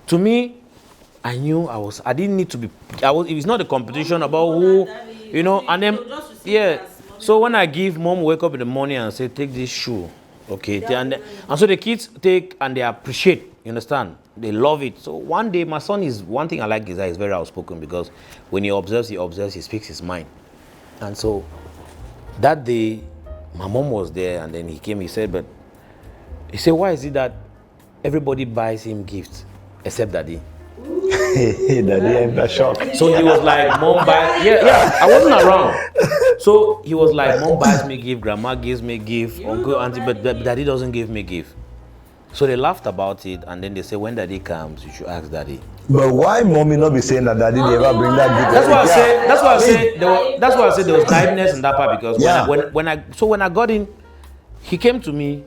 to me, I knew I didn't need to be, it was not a competition about who, you know, and then, yeah. So when I give mom wake up in the morning and say, take this shoe, okay, and so the kids take and they appreciate, you understand? They love it. So one day, my son is, one thing I like is that he's very outspoken because when he observes, he speaks his mind. And so that day, my mom was there and then he came, he said, why is it that everybody buys him gifts except daddy? Daddy entered shock. So he was like, mom buys, I wasn't around. So he was like, mom buys me gift, grandma gives me gift, uncle, auntie, but daddy doesn't give me gift. So they laughed about it and then they said, when daddy comes, you should ask daddy. But why mommy not be saying that daddy never bring that gift? That's why I said there was naiveness in that part because when I got in, he came to me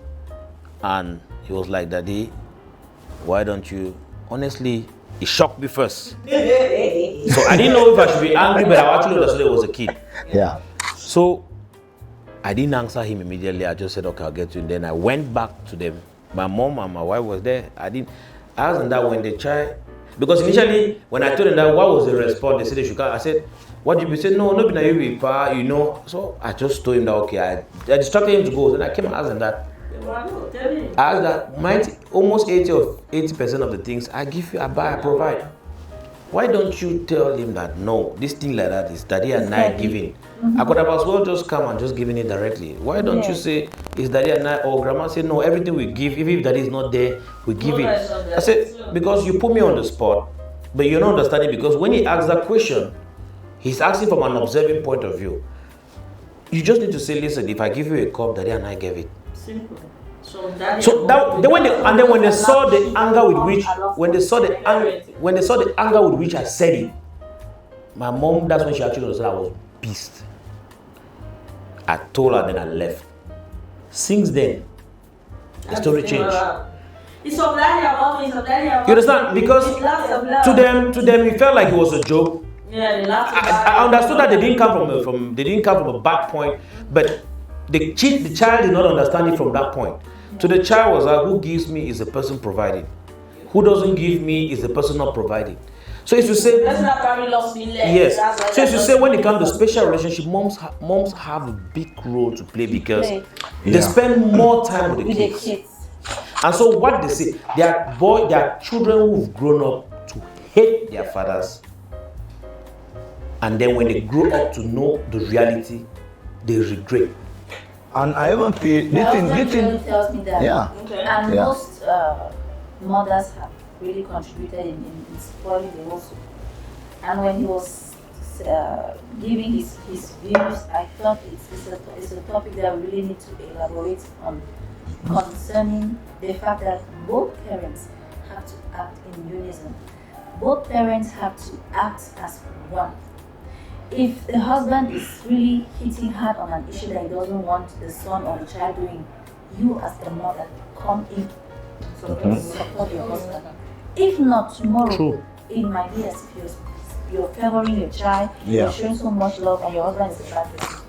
and he was like, daddy, why don't you, honestly, it shocked me first. So I didn't know if I should be angry, but I actually understood it was a kid. Yeah. So I didn't answer him immediately. I just said, okay, I'll get to you. And then I went back to them. My mom and my wife was there. I asked them that when the child, because initially when I told them that, what was the response? They said they should come. I said, what did you say? No, not be pa, you know. So I just told him that, okay, I distracted him to go. Then I came and asked them that. I asked that almost 80% of the things I give you, I buy, I provide. Why don't you tell him that no, this thing like that is daddy and I giving? I could have as well just come and just giving it directly. Why don't you say it's daddy and I, or grandma say no, everything we give, even if daddy is not there, we give it. I said, because you put me on the spot, but you're not understanding because when he asks that question, he's asking from an observing point of view. You just need to say, listen, if I give you a cup, daddy and I gave it. Simple. When they saw the anger with which I said it, my mom, that's when she actually understood I was pissed. I told her, then I left. Since then, the story changed. You understand? Because to them, it felt like it was a joke. Yeah, they laughed. I understood that they didn't come from a bad point, but the child did not understand it from that point. So the child was like, who gives me is the person providing. Who doesn't give me is the person not providing. So if you say, yes. So if you say when it comes to special relationship, moms have a big role to play because they spend more time with the kids. And so what they say, they are children who've grown up to hate their fathers. And then when they grow up to know the reality, they regret. And I even feel this thing tells me that. Yeah. Okay. And most mothers have really contributed in spoiling the household. And when he was giving his views, I thought it's a topic that we really need to elaborate on, concerning the fact that both parents have to act in unison. Both parents have to act as one. If the husband is really hitting hard on an issue that he doesn't want the son or the child doing, you as the mother come in to support your husband. If not, tomorrow it might be as if you're favoring your child, you're showing so much love, and your husband is a bad person.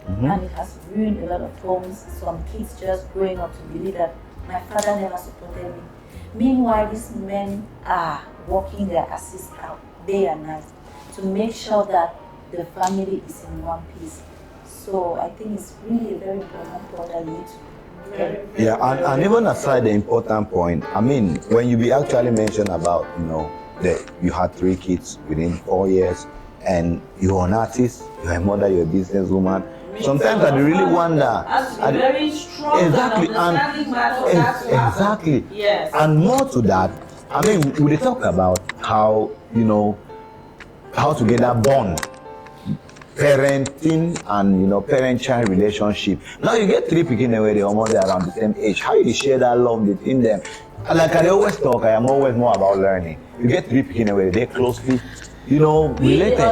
And it has ruined a lot of homes. Some kids just growing up to believe that my father never supported me. Meanwhile, these men are working their asses out day and night to make sure that the family is in one piece. So I think it's really a very important point that we need to do. Yeah, and even aside the important point, I mean, when you be actually mentioned about, that you had 3 kids within 4 years, and you're an artist, you're a mother, you're a businesswoman. Sometimes I really wonder. Very strong exactly, exactly. Yes. And more to that, I mean, we talk about how how to get that bond, parenting and parent-child relationship. Now you get 3 picking away, they're almost around the same age. How you share that love between them? And like I always talk, I am always more about learning. You get 3 picking away, they're closely, related.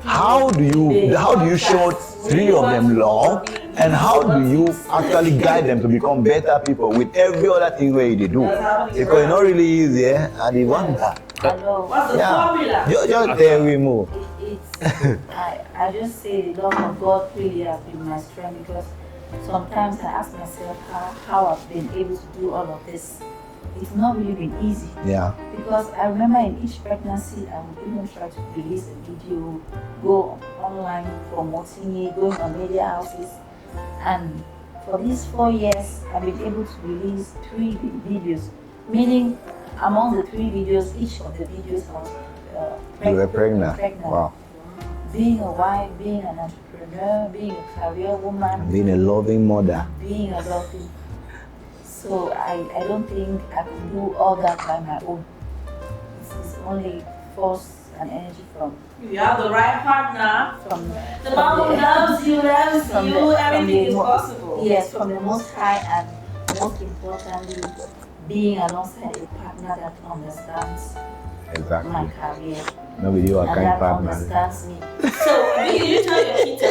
How do you show 3 of them love, and how do you actually guide them to become better people with every other thing where they do? Because it's not really easy, and they wonder. What's the formula? Just there we move. I just say the love of God really has been my strength, because sometimes I ask myself how I've been able to do all of this it's not really been easy. Yeah. Because I remember in each pregnancy, I would even try to release a video, go online promoting it, going on media houses. And for these 4 years, I've been able to release 3 videos, meaning among the 3 videos, each of the videos I was You were pregnant. Wow. Being a wife, being an entrepreneur, being a career woman, Being a loving mother. being a loving. So I don't think I can do all that by my own. It's only force and energy from You have the right partner. The from mom who loves you, from everything is mo- possible. Yes, from the Most High, and most importantly, being alongside a partner that understands my Exactly. career No video, I and can't that partner. understands me. So, do you tell your kids, I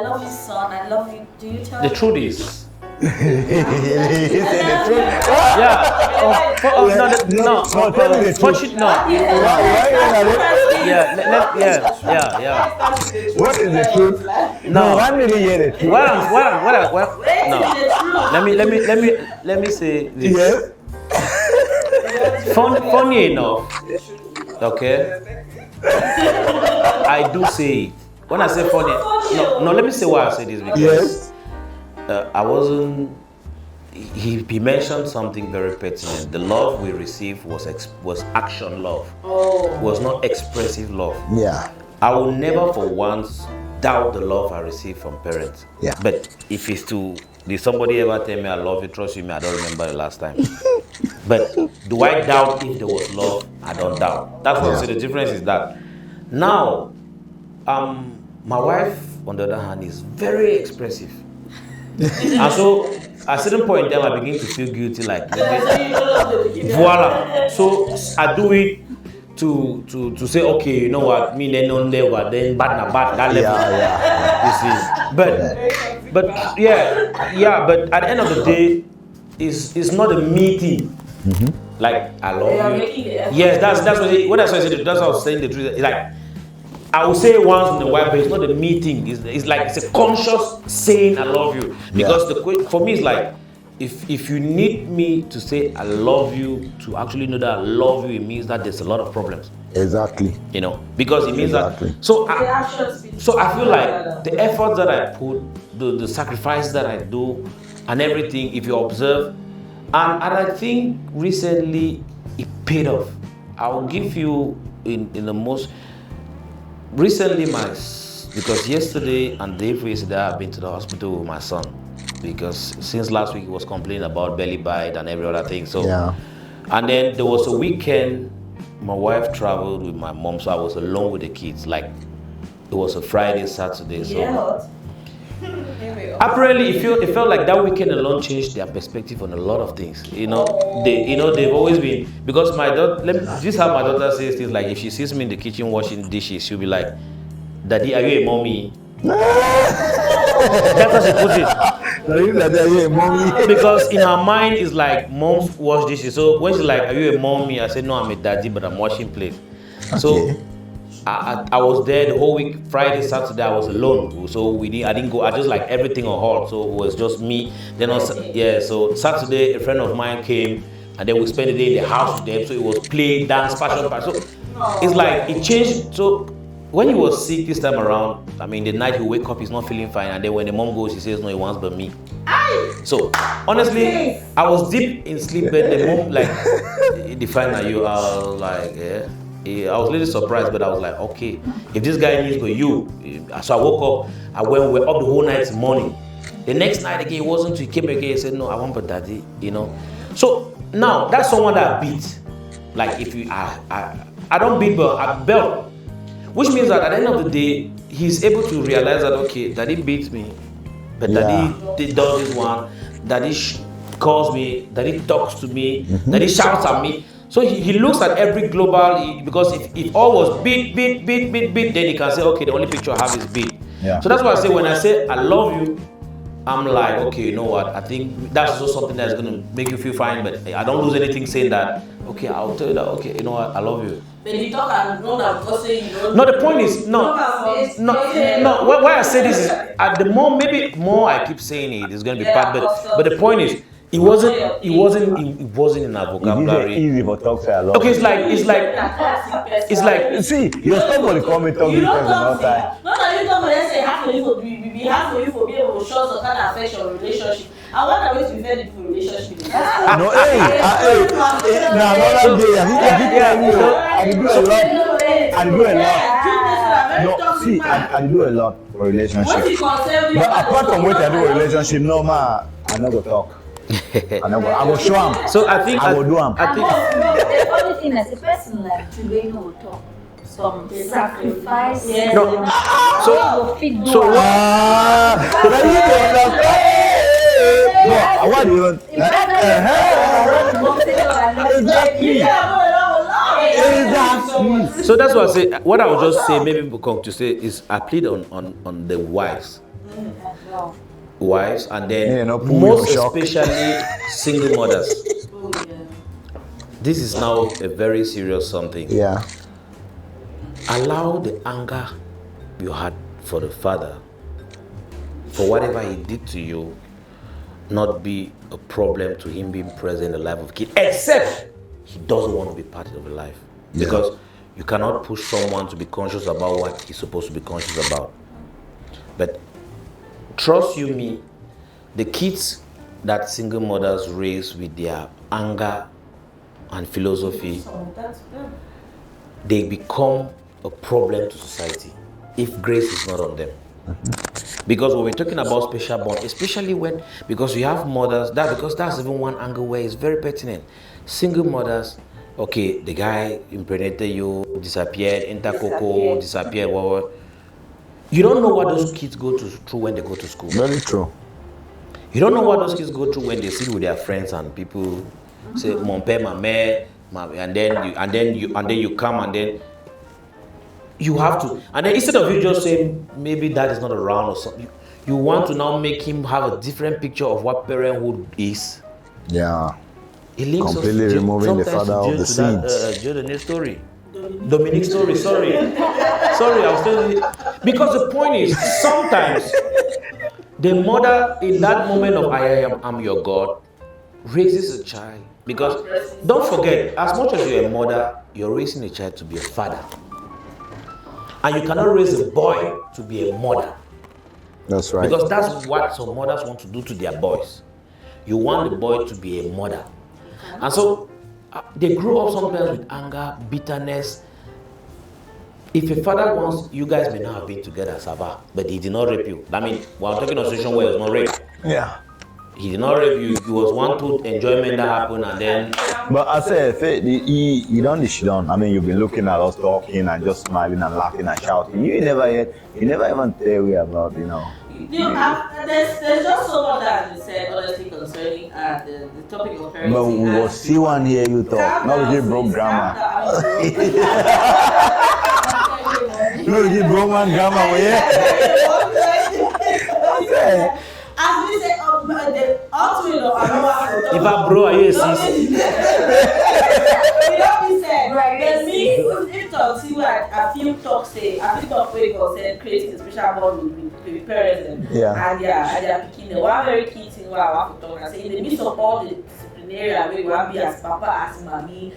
love you, son, I love you? Do you tell The them? truth is, He said the truth. yeah. No, No, tell me the truth. Fortunately, no. Yeah, yeah. What is the truth? No. I really hear the truth. Well, no. Let me say this. Yes. Funny enough, okay. I do say it. When I say funny, no. Let me say why I say this because Yes. I wasn't. He mentioned something very pertinent. The love we received was action love. Was not expressive love. Yeah. I will never for once doubt the love I received from parents. Yeah. But if it's did somebody ever tell me I love you, trust you, I don't remember the last time. But do I doubt if there was love? I don't doubt. That's what I say. The difference is that now, my wife, on the other hand, is very expressive. And so at a certain point in time, I begin to feel guilty, like, voila. So I do it to say, okay, you know what, me then on there, but then bad na bad, that level. You see. But but at the end of the day, it's not a me thing. Like, I love you. Yes, that's what I said. That's what I was saying. The truth. It's like, I will say it once in a while, but it's not a me thing. It's like it's a conscious saying I love you. Because for me, it's like, if you need me to say I love you, to actually know that I love you, it means that there's a lot of problems. Exactly. You know, because it means Exactly. that. So I feel like the efforts that I put, the sacrifice that I do, and everything, if you observe, and I think recently it paid off. I will give you in the most recently because yesterday and the day before yesterday I've been to the hospital with my son because since last week he was complaining about belly bite and every other thing. So and then there was a weekend my wife traveled with my mom, so I was alone with the kids. Like it was a Friday, Saturday. So apparently it felt like that weekend alone changed their perspective on a lot of things. They've always been, because my daughter, this is how my daughter says things, like if she sees me in the kitchen washing dishes, she'll be like, "Daddy, are you a mommy?" That's how she puts it. Because in her mind it's like moms wash dishes. So when she's like, "Are you a mommy?" I said, "No, I'm a daddy, but I'm washing plates." So I was there the whole week. Friday, Saturday, I was alone. So I didn't go. I just like everything on hold. So it was just me. Then so Saturday, a friend of mine came, and then we spent the day in the house with them. So it was play, dance, passion. So it's like it changed. So when he was sick this time around, I mean, the night he wake up, he's not feeling fine, and then when the mom goes, he says, "No, he wants but me." So honestly, I was deep in sleep, but the mom like defined that you are like, yeah. I was a little surprised, but I was like, okay, if this guy needs for you. So I woke up, we were up the whole night morning. The next night again, he came again, he said, "No, I want but daddy," So now that's someone that I beat. Like if I don't beat, but I belt. Which means that at the end of the day, he's able to realize that, okay, daddy beats me, but daddy does this one, daddy calls me, daddy talks to me, daddy shouts at me. So he looks at every global, because if all was beat, then he can say, okay, the only picture I have is beat. Yeah. So that's why I say, when I say I love you, I'm like, okay, you know what, I think that's also something that's going to make you feel fine, but I don't lose anything saying that, okay, I'll tell you that, okay, you know what, I love you. But you talk and know that because you don't. No, the point is, no. Why I say this is, at the moment, maybe more I keep saying it, it's going to be bad, but the point is, It wasn't in our It's vocabulary. easy for talk say I love Okay, you. it's like See, you're stuck for the comment talk You this don't person all talk time. to not that you talk, but let's say half of you for be half of you for be able to show some kind of affect your relationship. I want to wait to defend the relationship. No, now another day, I do a lot. I do a lot. No, see, I do a lot for relationship. But apart from what I do for relationship, no man, I never talk. I go show him. so. I think I will do 'em. I think The funny thing is, a person like Chubeno will talk some sacrifice. Yes. No. So what? Now you don't understand. No, I want you. Exactly. Exactly. So that's what I say. What I would just say, maybe people come to say, is I plead on the wives, and then Yeah, no, pull most your shock. especially single mothers. This is now a very serious something. Yeah. Allow the anger you had for the father, for whatever he did to you, not be a problem to him being present in the life of kid, except he doesn't want to be part of the life. Because you cannot push someone to be conscious about what he's supposed to be conscious about. But trust you me, the kids that single mothers raise with their anger and philosophy, they become a problem to society if grace is not on them. Because when we're talking about special bond, especially when, because you have mothers, because that's even one angle where it's very pertinent. Single mothers, okay, the guy impregnated you, disappeared, enter cocoa, disappeared, whatever. You don't know what those kids go through when they go to school. Very true. You don't know what those kids go through when they sit with their friends and people say mon père, ma mère, and then you come and then you have to, and then instead of you just saying maybe dad is not around or something, you want to now make him have a different picture of what parenthood is. Yeah. It links Completely us to removing the sometimes father of to the scenes. Jordan story. Dominic story, sorry, I was telling you, because the point is sometimes the mother in that moment of I'm your God raises a child, because don't forget, as much as you're a mother, you're raising a child to be a father, and you cannot raise a boy to be a mother, That's right. because that's what some mothers want to do to their boys. You want the boy to be a mother, and so they grow up sometimes with anger, bitterness. If a father wants, you guys may not have been together, Saba, but he did not rape you. I mean, we're talking of a situation where it was not rape. Yeah. He did not rape you. It was one to enjoyment that happened, and then. But I said, you don't. I mean, you've been looking at us talking and just smiling and laughing and shouting. You never even tell me about, You know, there's just so much that has been said, honestly, concerning the topic of parenting. But we will see one here you talk. Now we give broke grammar. No, we give broke man grammar. As we say, the ultimate of our If I bro, are you a sis? Without me said, there's me, if talk, see what I feel talk say, I feel talk where you say creating a special bond with parents and they're picking the one very key thing where I want to talk and say in the midst of all the disciplinary where you want to be as papa, as mommy,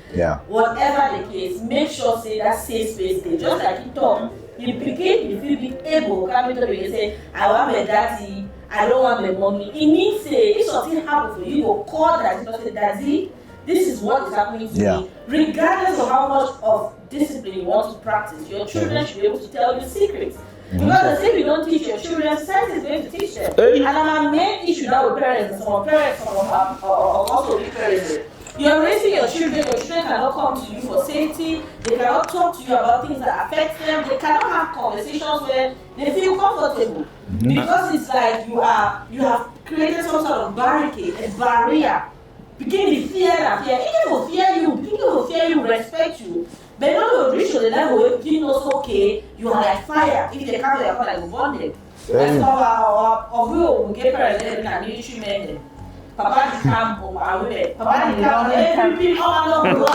whatever the case, make sure say that safe space there. Just like you talk, you begin, if you be able, come into the and say, I want my daddy, I don't want my mommy. It means say if something happens for you, you go call daddy and say, daddy, this is what is happening to me. Regardless of how much of discipline you want to practice, your children should be able to tell you secrets. Because if you don't teach your children, science is going to teach them. And our main issue now with parents, and some parents are also with parents. You're raising your children cannot come to you for safety, they cannot talk to you about things that affect them, they cannot have conversations where they feel comfortable. Because it's like you have created some sort of barricade, a barrier. Begin to fear and fear. People will fear you, respect you. But not will reach to the level where you know okay, you are like fire. If they come to your car, like bonded. That's how our will get parents and military men. Papa di camp or women. Papa di camp, every people and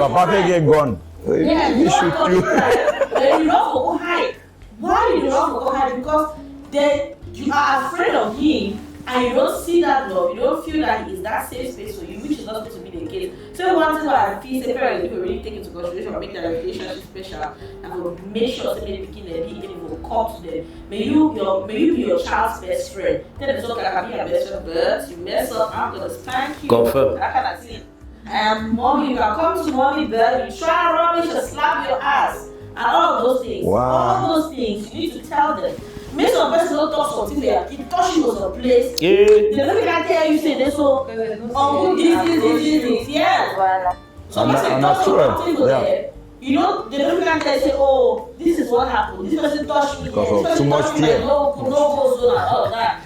Papa can get gone. Yeah, you shoot you. Then you don't go hide. Why you don't go hide? Because then you are afraid of him and you don't see that love, you don't feel that it's that safe space for you, which is not supposed to be the case. So one thing I feel say parents people really take into consideration or make their relationship special and will make sure to make picking them be able to come to them. May you be your child's best friend. Then it's okay, I can be your best friend, but you mess up, I'm gonna spank you. Confirm. That kind of thing. Mommy, you can come to mommy, but you try rubbish and slap your ass. And all of those things. Wow. All those things, you need to tell them. Make some person don't talk something where he touch you on the place. Yeah. They don't can tell you say this so this. Yeah. Voilà. So once they touch something go there, you know, they don't can tell you say, oh, this is what happened. This person touched me. Because of too much fear. No go zone and all of that.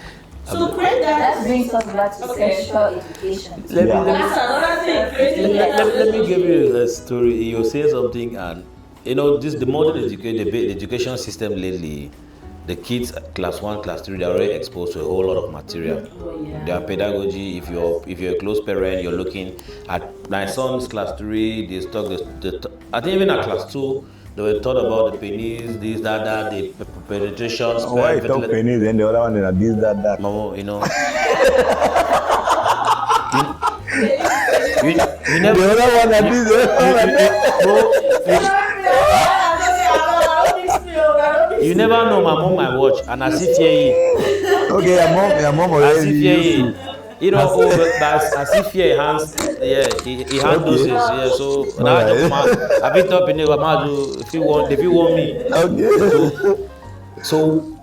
So create That that. brings us back to sexual education. That's another thing. Creating Let me give you a story. You say something, and you know this the modern education system lately. The kids class 1, class 3, they're already exposed to a whole lot of material. Their pedagogy. If you're a close parent, you're looking at my son's class 3. They talk. I think even at class 2, they were taught about the penis, this, that, the penetration. Why you talk pennies and the other one is this, that? Mama, you know. you never. The other one that this, the other one that You never know my mom might watch, and I see fear. Okay, your mom I already see used fear. You know, but I see fear hands. Yeah, he handles this. Yeah, so now I picked up in the if you want me. Okay. So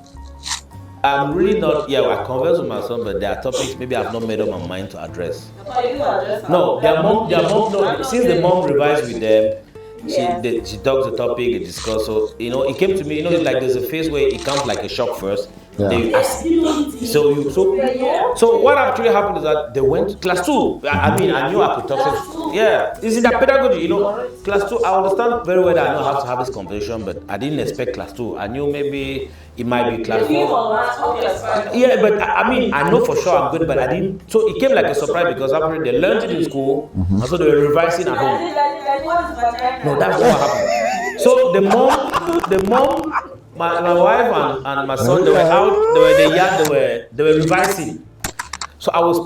I'm really not. Yeah, I converse with my son, but there are topics maybe I've not made up my mind to address. No, their mom. No, since the mom revised with them. She talks the topic, they discuss. So you know, it came to me. You know, like there's a phase where it comes like a shock first. Yeah. So what actually happened is that they went to class 2. I mean, I knew I could talk. Yeah, it's in that pedagogy. You know, class 2. I understand very well that I know how to have this conversation, but I didn't expect class 2. I knew maybe it might be class 4. Yeah, but I mean, I know for sure I'm good, but I didn't. So it came like a surprise because after they learned it in school, and so they were revising at home. No, that's not what happened. So the mom, my wife and my son, they were out, they were in the yard, they were revising. So I was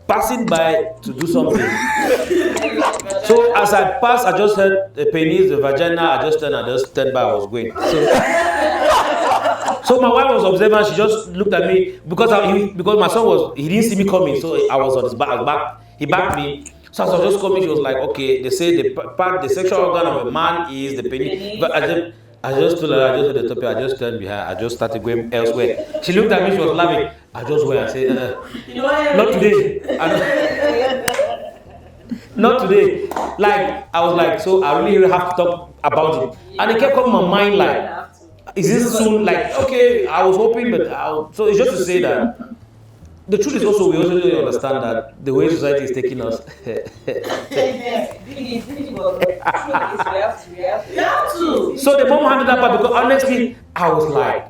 passing by to do something. So as I passed, I just heard the penis, the vagina, I just turned by, I was going. So my wife was observant, she just looked at me because my son he didn't see me coming, so I was on his back, he backed me. So as I was just coming, she was like, okay, they say the sexual organ of a man is the penis. But I just told her, I just heard the topic, I just turned behind, I just started going elsewhere. She looked at me, she was laughing. I just went and said, not today. Not today. Like, I was like, so I really have to talk about it. And it kept coming in my mind like, is this soon? Like, okay, I was hoping, but so it's just to say that the truth is also, we also need to understand that the way society is taking us. So the mom handed that part because honestly, I was like,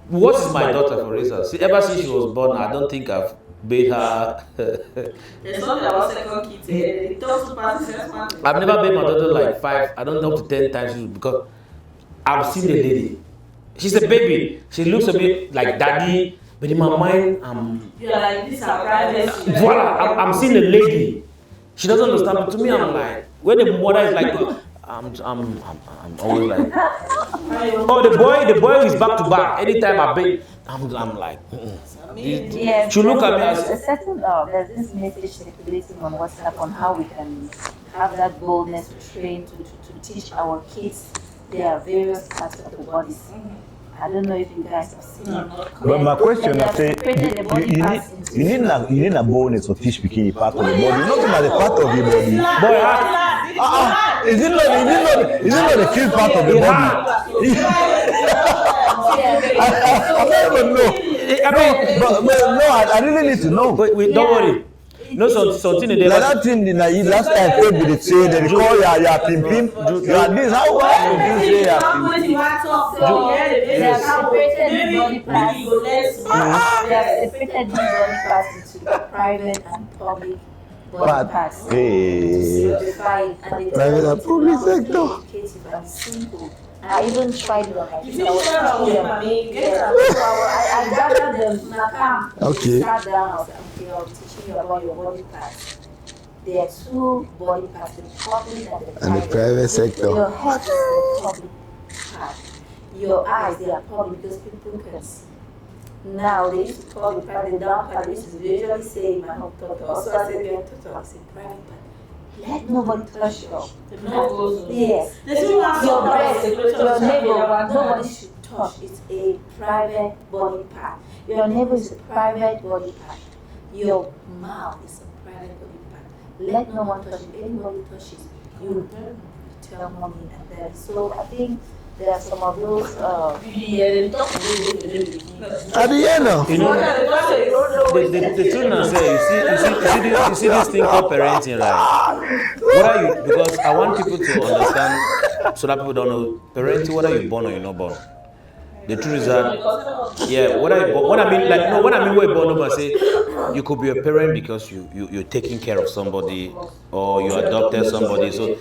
what is my daughter for instance? Ever since she was born, I don't think I've bathed her. There's something about second kids. It talks to participants. I've never bathed my daughter like 5, I don't know, up to 10 times because I've seen the lady. She's a baby. She looks a bit like daddy. But in my mind, you're like, this is a private. Voila, I'm seeing a lady. She doesn't understand, but to me, I'm like, when the mother is like, I'm always like, oh, the boy is back to back. Anytime I beg, I'm like, Yes, she look at me there's as a certain there's this message circulating on WhatsApp on how we can have that boldness to train to teach our kids their various parts of the bodies. I don't know if you guys have seen it. But my question is, you need a boldness to teach bikini part of the body. Not even the part of the body. Boy, is it not the cute part of the body? I don't know. I really need to know. Wait, don't worry. No, something in the that thing last time they did say they call ya pim pim. This how you say ya pim. They have separated the body parts. They have separated the body parts into private and public body parts. Hey. Certify it, and they Private tell and you public it's sector. educative and simple. I even tried it on my kids. I was Well, teaching them. mommy, get Yeah. up. So I gathered them in a camp. Okay. Sat down. I was like, okay, I'll be teaching you about your body parts. There are two body parts: the public And the private sector. Your head is the public part. Your eyes, they are public because people can see. Now they used to call the private down part. They used to usually say in my home doctor. Also, I said their doctor. I said private part. Let nobody touch you. No goes. Yes. There's no one Your surprise. breast, your neighbor, nobody should touch. It's a private body part. Your neighbor is a private body part. Your mouth is a private body part. Let no one touch you. Anybody touches you, tell mommy and daddy. So I think there are some of those. At the end of You know, the truth now say, you see this thing called parenting, right? What are you? Because I want people to understand, so that people don't know parenting. Whether you're born or you're not born. The truth is that, yeah. What I mean, like, no, what I mean, we're born. But say, you could be a parent because you're taking care of somebody, or you adopted somebody. So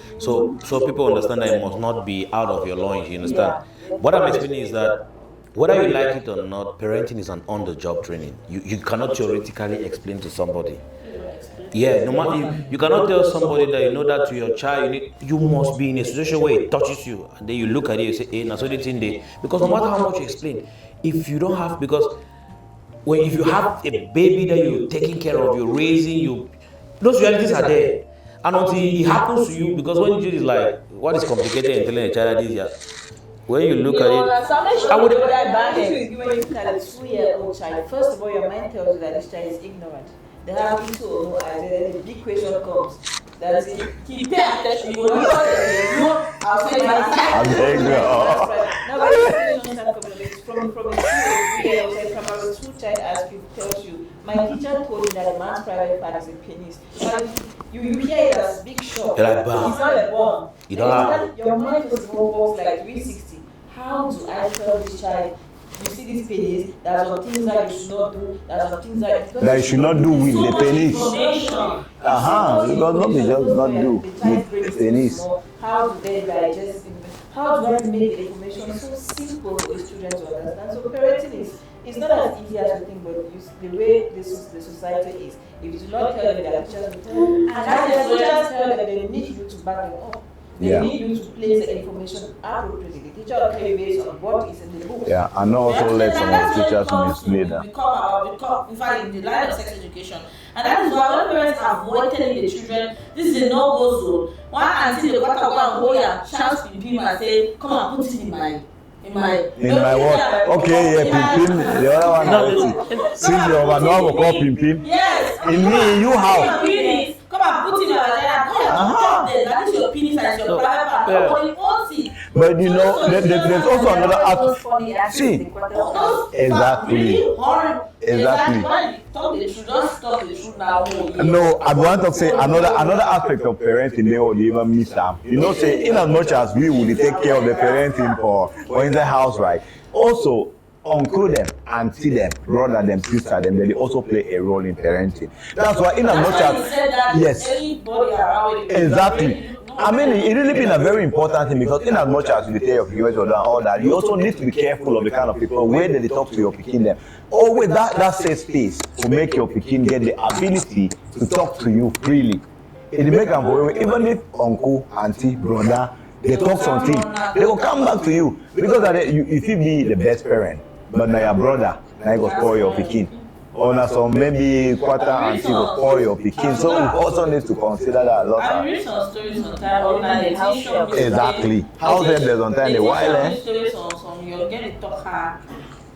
people understand that it must not be out of your loins. You understand? What I'm explaining is that, whether you like it or not, parenting is an on-the-job training. You cannot theoretically explain to somebody. Yeah, no matter you cannot tell somebody that you know that to your child, you must be in a situation where it touches you, and then you look at it and say, "Hey, now so this thing there." Because no matter how much you explain, if you don't have, because if you have a baby that you're taking care of, you're raising, those realities are there, and until it happens to you, because when you do this, like, what is complicated in telling a child this, yeah. When you look at it, I would have that when you look at a 2-year-old child. First of all, your mind tells you that this child is ignorant. They have little or no eyes, and then the big question comes. That he pay attention, you will not I'll say I'm ignorant. From a 2-year-old primary school child as you tells you, my teacher told me that a man's private part is a penis. You hear it as big shock. You're like, bam. It's not a bomb. You don't have. Your mind was works like 360. How do I tell this child? You see this penis, there are some things that you should not do, there are some things that you should not do with the penis. Because not be just not do with the penis. How do they digest it? How do I make the information so simple for these children to understand? So parenting it's not as easy as you think, but the way the society is. If you do not tell them, their teachers will tell them. And as the teachers tell them, they need you to back them up. They need you to place the information appropriately. The teacher will tell you based on what is in the book. Yeah, and also let some of the teachers mislead them. Become, in fact, in the line of sex education. And that is why when parents avoid telling the children, this is a no-go zone. One auntie, they got to go and hold her child's pimpin and say, come and put it in my what? Okay, yeah, pimpin. The other one, since your man will call pimpin. Yes. In me, you how? Come and put in your vagina. That is your penis and your private part. Nobody owns it. But you know, there's also another aspect. See, exactly. No, I want to say another aspect of parenting they would even miss out. You know, say in as much as we would take care of the parenting for in the house, right? Also, uncle them, auntie them, brother them, sister them, they also play a role in parenting. That's why in as much as yes, exactly. I mean, it really been a very important thing because in as much as you take your kids or all that, you also need to be careful of the kind of people where they talk to your pikin them. Always that safe space to make your pikin get the ability to talk to you freely. It make them even if uncle, auntie, brother, they talk something, they will come back to you because if you be the best parent, but now your brother, now you go spoil your pikin. Or now some maybe quarter auntie will spoil your pikin. So we also need to consider that a lot. I read some stories on time. Exactly. How them there's on time the while eh? Stories on some you get it talk her.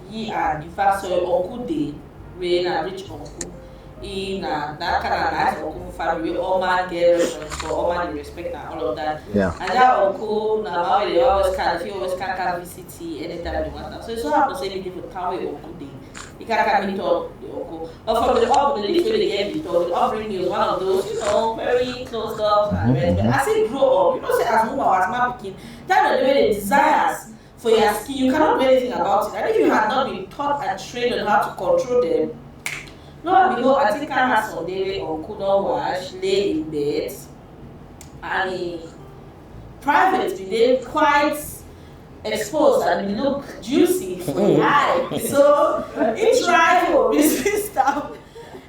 He and the fact so uncle day, we na rich uncle. He na that kind of nice uncle family. All man get reference for all man respect and all of that. Yeah. And that uncle now they always can visit anytime they want. So it's so hard to say people can't wait uncle day. You can't come into the uncle. But from the least way they get into the upbringing is one of those, very closed up. And as they grow up, say as woman or as man picking, tell them the way they desires for your skin, you cannot do anything about it. And if you have not been taught and trained on how to control them, No, because I think I had some day or could not wash, lay in bed, and he private, they quite exposed and they look juicy for the eye. So each rival resist them.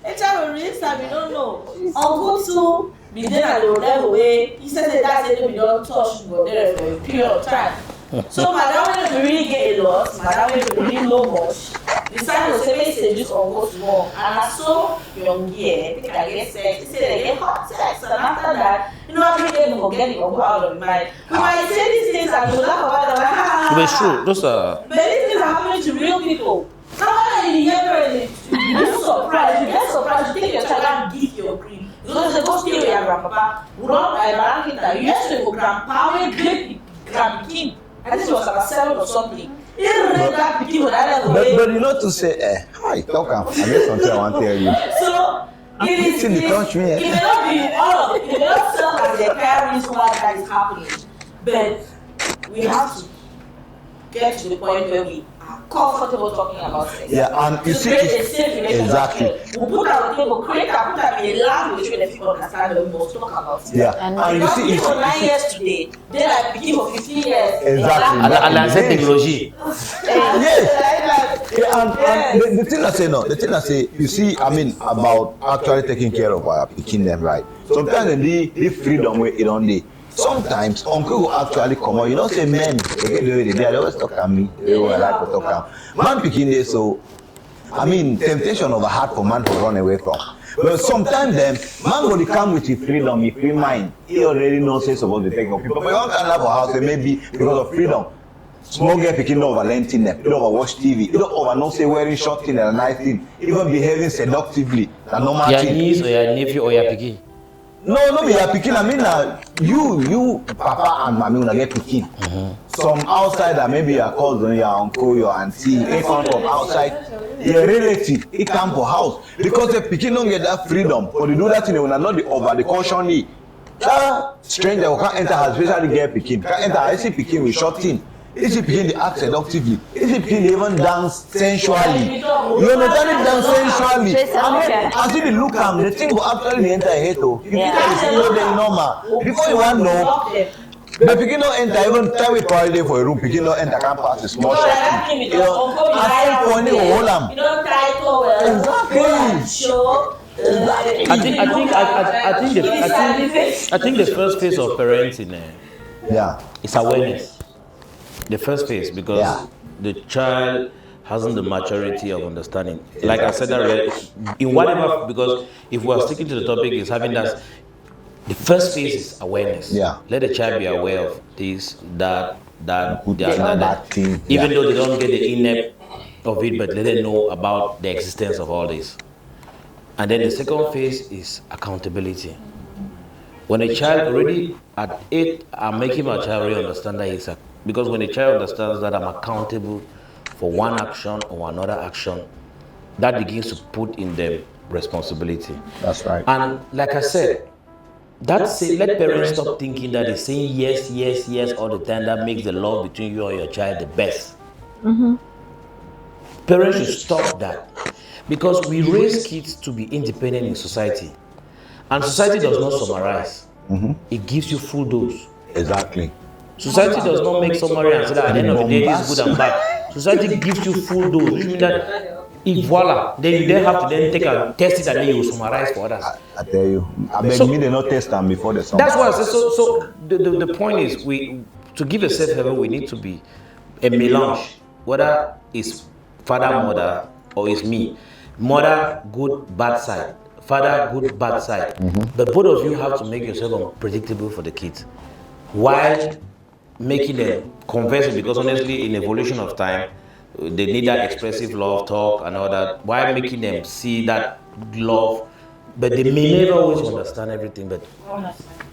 Each rival resist them, we don't know. Uncle too, be there at the level where he said that that's it, we don't touch, but there for a period of time. So madam when we really get a lot, madam when we really know much, decided to say make say just uncle small. And I saw young year, I think I get sex, he said they get hot sex, and after that, you know, every day we forget it or go out of my mind. We might say these things and we laugh about them, like, ha. But it's true. Those are. But these things are happening to real people. Now when you hear you surprised, you get surprised, you take your child and give your cream. Because they go stay with your grandpapa, we don't buy that. You used to go grandpa, we great grandkin. I think it was about 7 or something. But you know to say, hi, talk. I get something I want to tell you. So it is. It may not be all of it. It may not sound like the entire reason why that is happening, but we have to get to the point where we are comfortable talking about sex. Yeah, and you see, create a safe relationship. exactly. We put our table, put that in a language where the people understand that we must talk about it. Yeah, and you see, for 9 years today, then I begin for 15 years. Exactly. And technology. Yes. And the thing I say, no, the thing I say, you see, I mean, about actually taking care of our picking them right. Sometimes the freedom way it on the. Sometimes uncle will actually come out. You know, say men, they always talk at me. They will like to talk at man picking there, so I mean, temptation of a heart for man to run away from. But sometimes then, man will come with his freedom, his free mind. He already knows he's supposed to take care of people. But you don't have a house, maybe because of freedom. Small girl picking over lenting them, you don't watch TV, you don't over not say wearing short thing and a nice thing, even behaving seductively. Your niece or your nephew or your pikin. No, be your pikin. I mean, you, papa and mommy when get pikin. Some outsider, maybe your cousin, your uncle, your auntie, they come from outside. Your relative, he come for house because the pikin don't get that freedom. But they do that thing when not the over the caution. That stranger who can't enter has especially get pikin. Can't enter. I see pikin with short thing. Is he begin to act seductively? Is he begin to even dance sensually? You understand it dance sensually? As if you look at him, the thing will actually enter a head though. You can't see no day normal. Before you want to know, but begin to enter, even time we party for a room, begin to enter, can't pass the small shot. You know, I think only hold him. You don't title well. Show. I think the first phase of parenting is awareness. The first phase, because the child hasn't the maturity of understanding. Like I said earlier, in whatever, because if we are sticking to the topic, is having that. The first phase is awareness. Yeah. Let the child be aware of this, that, thing. even though they don't get the in-depth of it, but let them know about the existence of all this. And then the second phase is accountability. When a child already at 8, I'm making my child really understand that he's a. Because when a child understands that I'm accountable for one action or another action, that begins to put in them responsibility. That's right. And like I said, let parents stop thinking that they're saying yes all the time. That makes the love between you and your child the best. Parents should stop that. Because we raise kids to be independent in society. And society does not summarize. It gives you full dose. Exactly. Society does not make summary and say that at the end of the day this is good and bad. Society gives you full dose, which means that if voila, then you then have to then take a test it and then you will summarize for others. I tell you, I beg me they not test them before the summer. That's why I say so the point is to give a safe haven we need to be a melange, whether it's father, mother, or it's me. Mother, good, bad side. Father, good, bad side. But both of you have to make yourself unpredictable for the kids. While making them conversing, because honestly in evolution of time they need that expressive love talk and all that, while making them see that love, but they may never always understand everything. But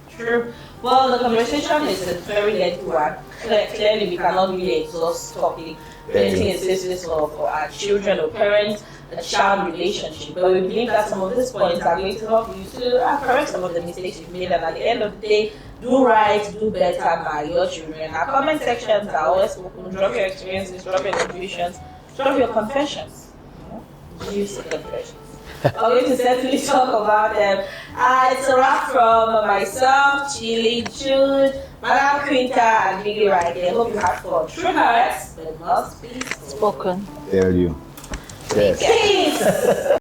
true. Well, the conversation is a very lengthy one. Clearly we cannot really exhaust topic. Anything is business for our children or parents, a child relationship. But we believe that some of these points are going to help you to correct some of the mistakes you've made, and at the end of the day, do right, do better by your children. Our comment sections are always open. Drop your experiences, drop your contributions, drop your confessions. Use the confessions. We're going to certainly talk about them. It's a wrap from myself, Chili, Jude, Madam Quinta, and Biggie right there. Hope you had fun. True hearts, but must be Spoken. Tell you. Yes. Peace.